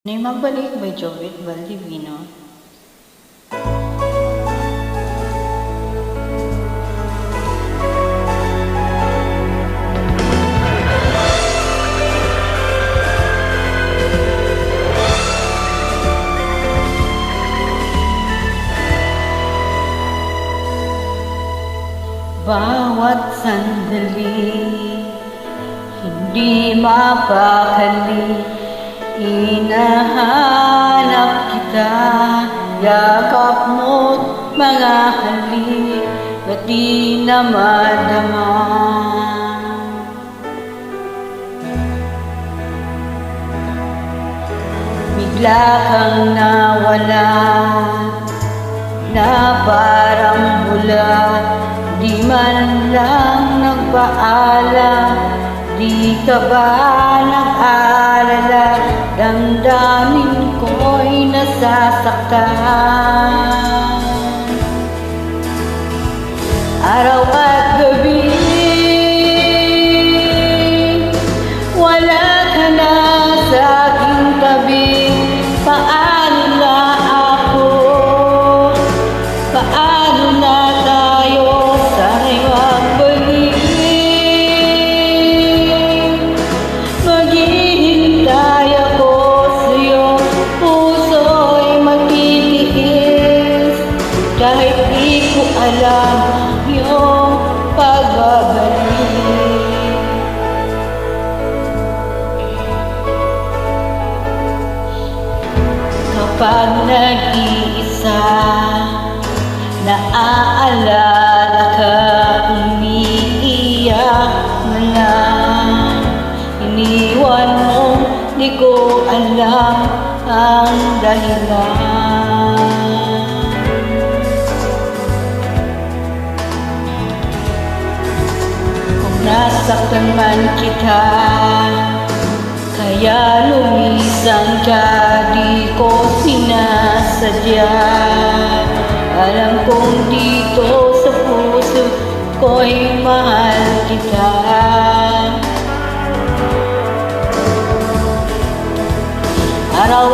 Na'y Magbalik by Jovit Valdivino. Bawat sandali, hindi mapakali, hinahanap kita, yakap mo't mga halik, ba't di na madama? Bigla kang nawala, na parang bulat, di man lang nagpaalam, di ka ba nag-aalala, damdamin ko'y nasasaktan. Araw at gabi, wala ka na sa aking tabi. Paano na ako? Paano na tayo? Sana'y magbalik. Maghihintay ako sa'yo, puso'y magtitiis, kahit di ko alam yung pagbabalik. Kapag nag-iisa, naaalala ka, umiiyak na lang. Iniwan mo, di ko alam ang dahilan. Kung nasaktan man kita, kaya lumisan ka, di ko sinasadya. Alam kong dito sa puso ko'y mahal kita. Araw